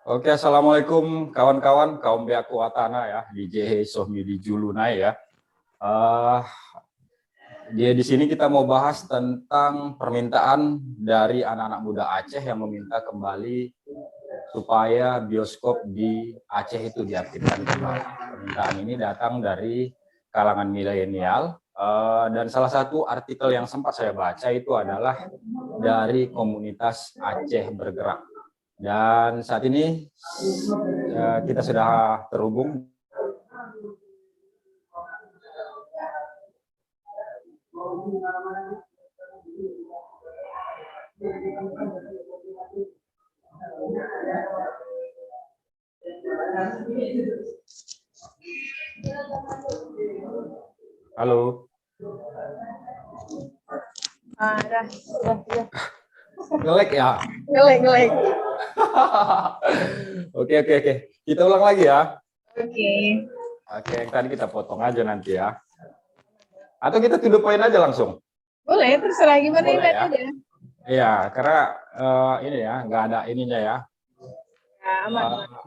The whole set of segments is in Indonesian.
Oke, assalamualaikum kawan-kawan kaum Beaku Watana ya di JH Sohmi di Julunai ya. Uh, di sini kita mau bahas tentang permintaan dari anak-anak muda Aceh yang meminta kembali supaya bioskop di Aceh itu diaktifkan kembali. Permintaan ini datang dari kalangan milenial dan salah satu artikel yang sempat saya baca itu adalah dari komunitas Aceh Bergerak. Dan saat ini kita sudah terhubung. Halo. Udah. Ngelek ya? Ngelek. Oke. Kita ulang lagi ya. Oke, yang tadi kita potong aja nanti ya. Atau kita to the point aja langsung? boleh, terserah gimana ya. Aja. Iya, karena ini ya, nggak ada ininya ya.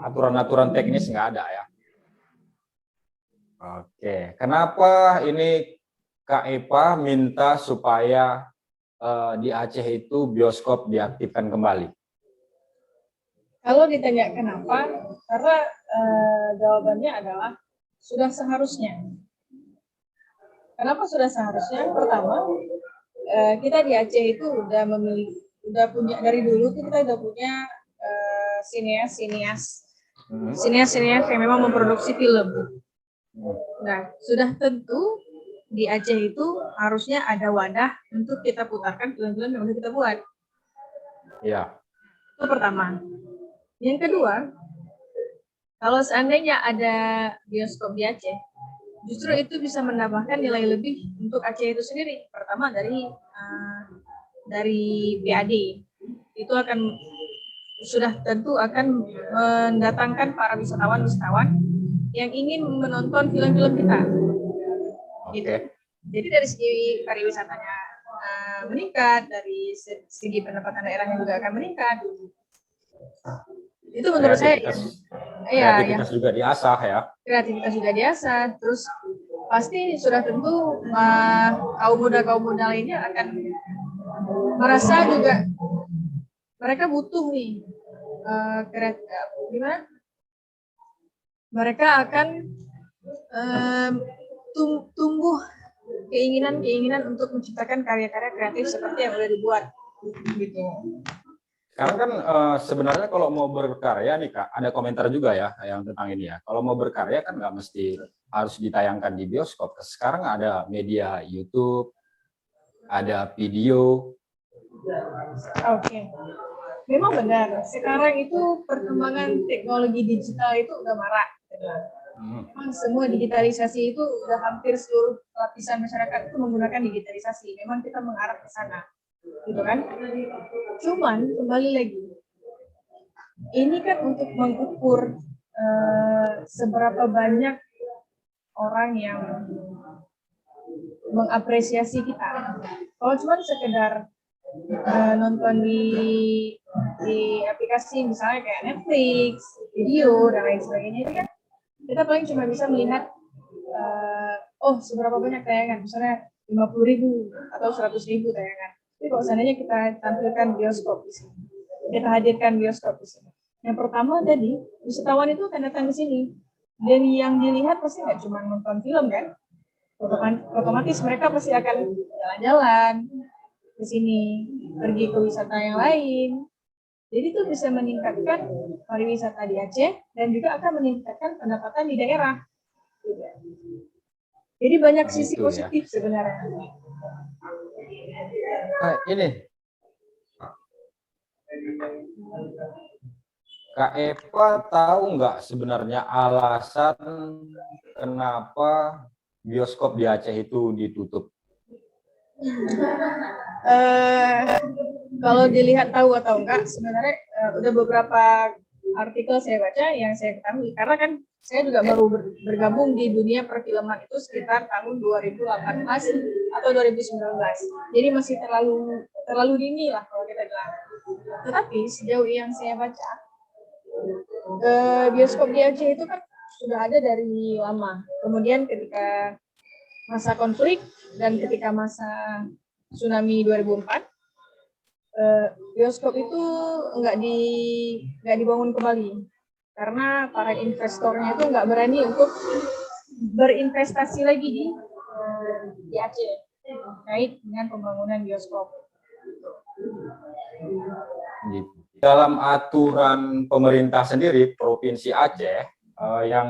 Aturan-aturan teknis nggak ada ya. Oke, kenapa ini Kak Epa minta supaya di Aceh itu bioskop diaktifkan kembali? Kalau ditanya kenapa, karena jawabannya adalah sudah seharusnya. Kenapa sudah seharusnya? Pertama, kita di Aceh itu udah punya dari dulu tuh kita udah punya sinias yang memang memproduksi film. Nah, sudah tentu di Aceh itu harusnya ada wadah untuk kita putarkan film-film yang udah kita buat. Iya. Itu pertama. Yang kedua, kalau seandainya ada bioskop di Aceh, justru itu bisa menambahkan nilai lebih untuk Aceh itu sendiri. Pertama dari PAD, itu sudah tentu akan mendatangkan para wisatawan yang ingin menonton film-film kita. Gitu. Jadi dari segi pariwisatanya meningkat, dari segi pendapatan daerahnya juga akan meningkat. Itu menurut saya kreativitas juga diasah ya. Kreativitas juga diasah, terus pasti sudah tentu kaum muda lainnya akan merasa juga mereka butuh nih gimana? Mereka akan tumbuh keinginan untuk menciptakan karya-karya kreatif seperti yang udah dibuat gitu. Sekarang kan sebenarnya kalau mau berkarya nih Kak, ada komentar juga ya yang tentang ini ya. Kalau mau berkarya kan nggak mesti harus ditayangkan di bioskop. Sekarang ada media YouTube, ada video. Oke. Memang benar, sekarang itu perkembangan teknologi digital itu udah marak. Memang semua digitalisasi itu udah hampir seluruh lapisan masyarakat itu menggunakan digitalisasi. Memang kita mengarah ke sana, gitu kan? Cuman kembali lagi, ini kan untuk mengukur seberapa banyak orang yang mengapresiasi kita. Kalau cuma sekedar nonton di aplikasi misalnya kayak Netflix, video dan lain sebagainya, itu kan kita paling cuma bisa melihat seberapa banyak tayangan, misalnya 50.000 atau 100.000 tayangan. Tapi kalau seandainya kita tampilkan bioskop di sini, kita hadirkan bioskop di sini. Yang pertama tadi, wisatawan itu akan datang ke sini. Dan yang dilihat pasti nggak cuma nonton film kan, otomatis mereka pasti akan jalan-jalan ke sini, pergi ke wisata yang lain. Jadi itu bisa meningkatkan pariwisata di Aceh dan juga akan meningkatkan pendapatan di daerah. Jadi banyak sisi positif ya, sebenarnya. Ini Kak Epa tahu nggak sebenarnya alasan kenapa bioskop di Aceh itu ditutup? Kalau dilihat tahu atau enggak, sebenarnya udah beberapa artikel saya baca yang saya ketahui, karena kan saya juga baru bergabung di dunia perfilman itu sekitar tahun 2018 atau 2019. Jadi masih terlalu dini lah kalau kita bilang. Tetapi sejauh yang saya baca, Bioskop di Aceh itu kan sudah ada dari lama. Kemudian ketika masa konflik dan ketika masa tsunami 2004, bioskop itu nggak dibangun kembali karena para investornya itu nggak berani untuk berinvestasi lagi di Aceh terkait dengan pembangunan bioskop. Gitu. Dalam aturan pemerintah sendiri Provinsi Aceh yang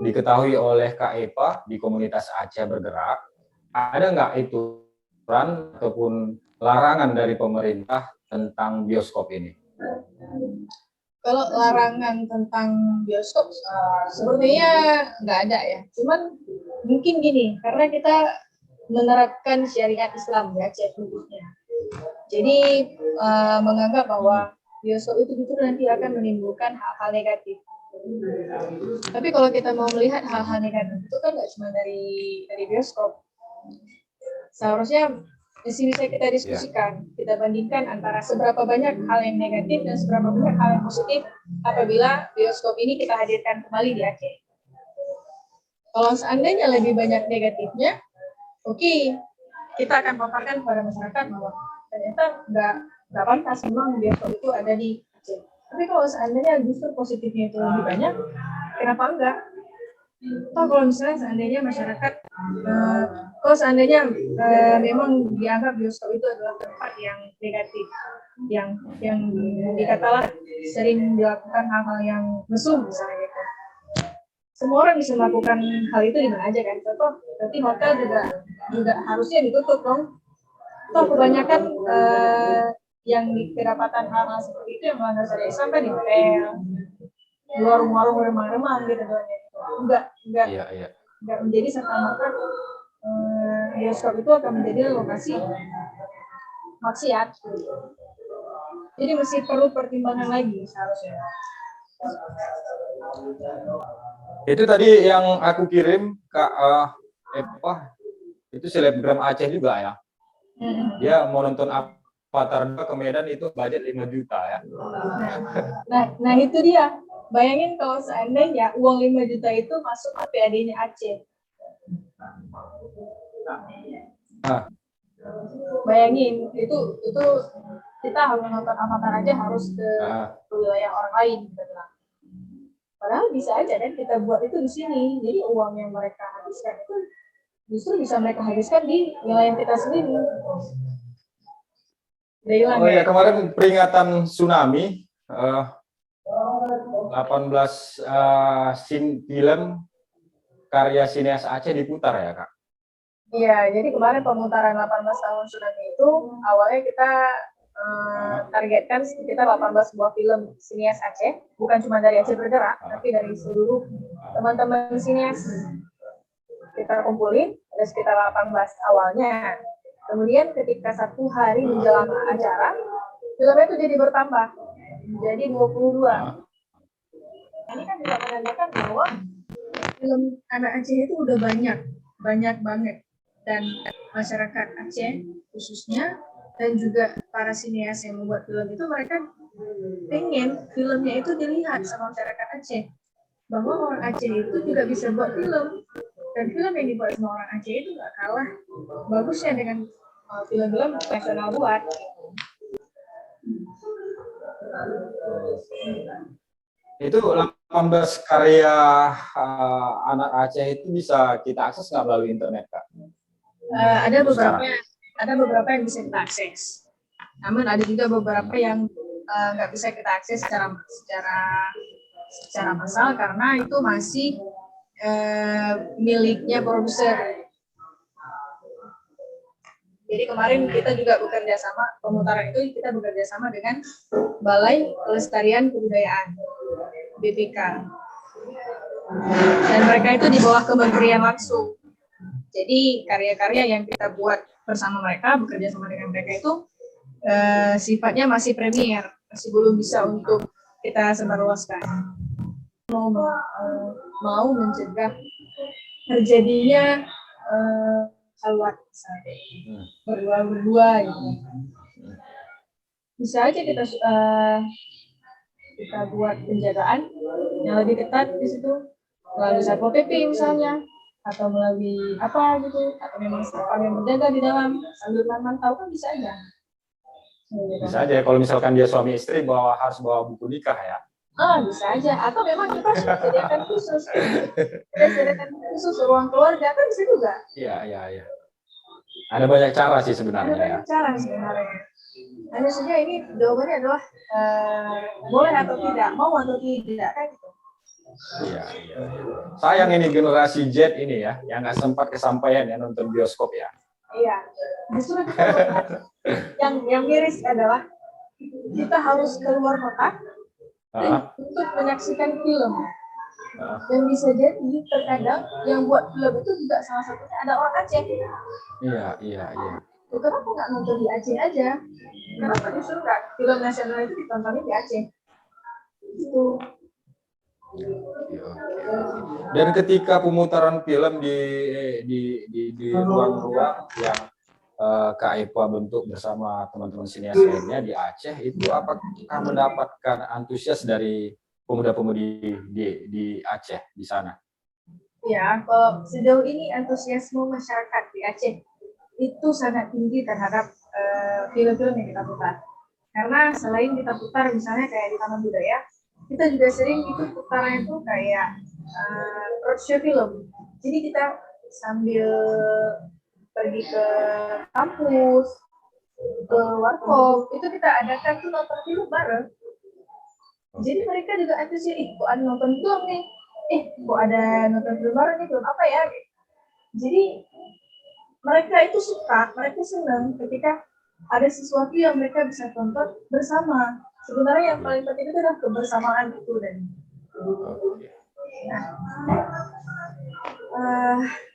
diketahui oleh Kak Eva di komunitas Aceh Bergerak, ada nggak itu aturan ataupun larangan dari pemerintah tentang bioskop ini? Kalau larangan tentang bioskop sepertinya nggak ada ya. Cuman mungkin gini, karena kita menerapkan syariat Islam ya, Aceh khususnya. Jadi menganggap bahwa bioskop itu justru nanti akan menimbulkan hal-hal negatif. Tapi kalau kita mau melihat hal-hal negatif itu kan nggak cuma dari bioskop. Seharusnya di sini kita diskusikan, kita bandingkan antara seberapa banyak hal yang negatif dan seberapa banyak hal yang positif apabila bioskop ini kita hadirkan kembali di Aceh. Kalau seandainya lebih banyak negatifnya, oke, kita akan paparkan kepada masyarakat bahwa ternyata nggak pantas memang bioskop itu ada di Aceh. Tapi kalau seandainya justru positifnya itu lebih banyak, kenapa enggak? Toh kalau misalnya seandainya masyarakat, kalau seandainya memang dianggap bioskop itu adalah tempat yang negatif, yang dikatalah sering dilakukan hal-hal yang mesum misalnya gitu. Semua orang bisa melakukan hal itu di mana aja kan? Contoh, berarti hotel juga harusnya ditutup dong. Toh kebanyakan yang kedapatan hal-hal seperti itu yang melanggar syariat Islam kan di hotel, di warung-warung remang-remang gitu doang. Enggak menjadi serta-merta bioskop itu akan menjadi lokasi maksiat. Jadi masih perlu pertimbangan lagi seharusnya. Itu tadi yang aku kirim Kak Eva, itu selebgram Aceh juga ya. Dia mau nonton Avatar 2 ke Medan itu budget 5 juta ya. Nah itu dia. Bayangin kalau seandainya uang 5 juta itu masuk ke PAD-nya Aceh. Nah. Bayangin itu kita harus nonton Avatar aja harus ke wilayah orang lain gitu. Padahal bisa aja kan kita buat itu di sini. Jadi uang yang mereka habiskan itu justru bisa mereka habiskan di wilayah kita sendiri. Oh ya, kemarin peringatan tsunami 18 film karya sineas Aceh diputar ya Kak? Iya, jadi kemarin pemutaran 18 tahun tsunami itu awalnya kita targetkan sekitar 18 buah film sineas Aceh, bukan cuma dari Aceh Bergerak, tapi dari seluruh teman-teman sineas. Kita kumpulin, ada sekitar 18 awalnya. Kemudian ketika 1 hari menjelang acara, filmnya itu jadi bertambah, jadi 22. Ini kan juga menandakan bahwa film anak Aceh itu udah banyak banget. Dan masyarakat Aceh khususnya dan juga para sineas yang membuat film itu mereka pengen filmnya itu dilihat sama masyarakat Aceh bahwa orang Aceh itu juga bisa buat film dan film yang dibuat sama orang Aceh itu nggak kalah bagusnya dengan film-film nasional buat. Itu 18 karya anak Aceh itu bisa kita akses nggak melalui internet Kak? Ada beberapa yang bisa kita akses, namun ada juga beberapa yang nggak bisa kita akses secara massal karena itu masih miliknya produser. Jadi kemarin kita juga bekerja sama, pemutaran itu kita bekerja sama dengan Balai Pelestarian Kebudayaan BPK, dan mereka itu di bawah kementerian langsung. Jadi karya-karya yang kita buat bersama mereka, bekerja sama dengan mereka itu sifatnya masih premier, masih belum bisa untuk kita sebarluaskan. Mau mencegah terjadinya halwat misalnya, berdua gitu. Bisa aja kita kita buat penjagaan yang lebih ketat di situ melalui Satpol PP misalnya, atau melalui apa gitu, atau memang satpam yang berjaga di dalam sambil memantau kan bisa aja. Bisa aja kalau misalkan dia suami istri harus bawa buku nikah ya. Bisa aja. Atau memang kita sudah sediakan khusus. Kita sediakan khusus ruang keluarga kan bisa juga. Iya. Ada banyak cara sih sebenarnya. Ada banyak cara sebenarnya. Hanya saja ini jawabannya adalah boleh atau tidak, mau atau tidak kan gitu. Iya. Sayang ini generasi Z ini ya, yang nggak sempat kesampaian ya nonton bioskop ya. Iya. Justru kita yang miris adalah kita harus keluar kota untuk menyaksikan film. Dan bisa jadi terkadang yang buat film itu juga salah satunya ada orang Aceh. Iya. Kenapa nggak nonton di Aceh aja? Kenapa justru nggak film nasional itu ditontonin di Aceh? Itu. Dan ketika pemutaran film di ruang-ruang yang Kak Epa bentuk bersama teman-teman sinias lainnya di Aceh, itu apakah mendapatkan antusias dari pemuda-pemudi di Aceh di sana? Ya, kalau sejauh ini antusiasme masyarakat di Aceh itu sangat tinggi terhadap film-film yang kita putar. Karena selain kita putar misalnya kayak di Taman Budaya, kita juga sering itu putaran itu kayak roadshow film. Jadi kita sambil pergi ke kampus, ke warkop, itu kita adakan tuh nonton film bareng. Jadi mereka juga antusias, kok ada nonton film nih, kok ada nonton film bareng nih, film apa ya? Jadi mereka itu suka, mereka senang ketika ada sesuatu yang mereka bisa tonton bersama. Sebenarnya yang paling penting itu adalah kebersamaan itu dan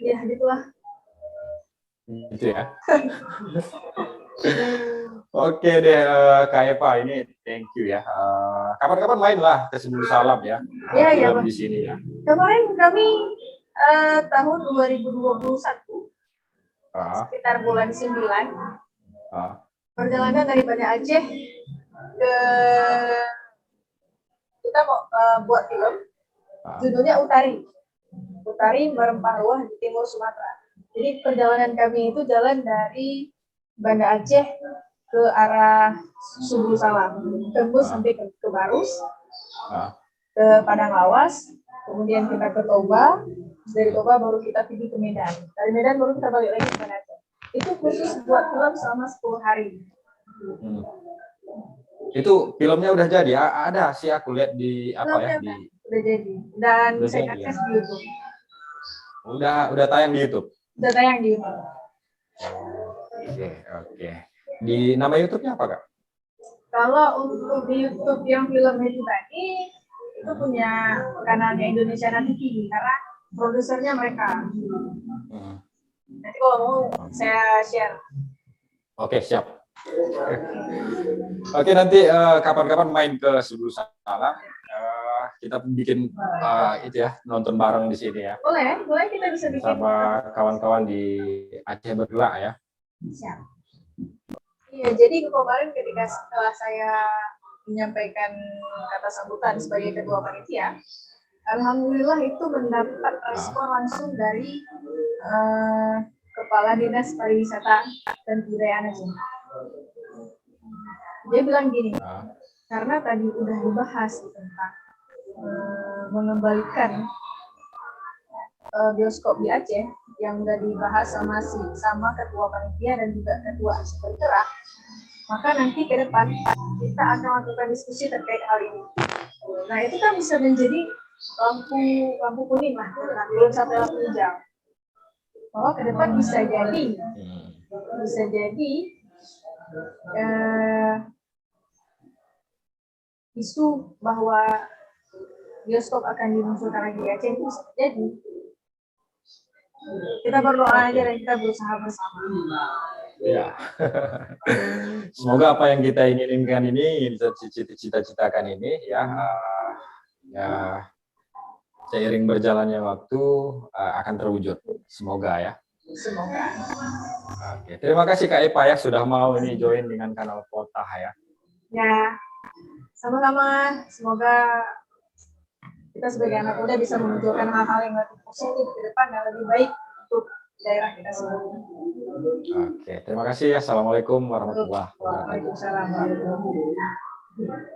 ya gitulah. Gitu ya. Oke deh Kak Eva, ini thank you ya. Kapan-kapan main lah ke Sebulu Salam ya. Iya. Di sini ya. Kemarin kami tahun 2021 sekitar bulan 9 perjalanan dari Banda Aceh ke kita mau buat film judulnya Utari Merempah Ruah di Timur Sumatera. Jadi perjalanan kami itu jalan dari Banda Aceh ke arah Subul Salam, tembus sampai ke Barus, ke Padang Lawas, kemudian kita ke Toba, dari Toba baru kita pergi ke Medan. Dari Medan baru kita balik lagi ke Banda Aceh. Itu khusus buat film selama 10 hari. Itu filmnya udah jadi, ada sih aku lihat di udah jadi dan saya akses di YouTube. Udah tayang di YouTube. Udah tayang di YouTube. Oke. Di nama YouTube-nya apa Kak? Kalau untuk di YouTube yang film itu tadi itu punya kanalnya Indonesia TV karena produsernya mereka. Nanti kalau mau saya share. Oke, siap. Oke, nanti kapan-kapan main ke Sebulu Salam. Kita bikin itu ya, nonton bareng di sini ya. Boleh kita bisa bikin sama kawan-kawan di Aceh Bergerak ya. Siap. Iya, jadi kemarin ketika setelah saya menyampaikan kata sambutan sebagai ketua panitia, alhamdulillah itu mendapat respon langsung dari Kepala Dinas Pariwisata dan Kebudayaan Aceh. Dia bilang gini, karena tadi udah dibahas tentang mengembalikan bioskop di Aceh yang udah dibahas sama ketua panitia dan juga ketua Aceh Bergerak, maka nanti ke depan kita akan lakukan diskusi terkait hal ini. Nah itu kan bisa menjadi lampu kuning lah, belum sampai lampu hijau. Bahwa ke depan bisa jadi isu bahwa bioskop akan dimunculkan lagi di Aceh itu bisa terjadi. Kita berdoa aja dan kita berusaha bersama. Ya. Semoga apa yang kita inginkan ini, cita-citakan ini ya seiring berjalannya waktu akan terwujud. Semoga ya. Semoga. Oke, terima kasih Kak Epa ya sudah mau ini join dengan kanal Potah ya. Ya. Sama-sama, semoga kita sebagai anak muda bisa memunculkan hal-hal yang lebih positif ke depan dan lebih baik untuk daerah kita semua. Oke, terima kasih. Assalamualaikum warahmatullahi wabarakatuh. Waalaikumsalam warahmatullahi wabarakatuh.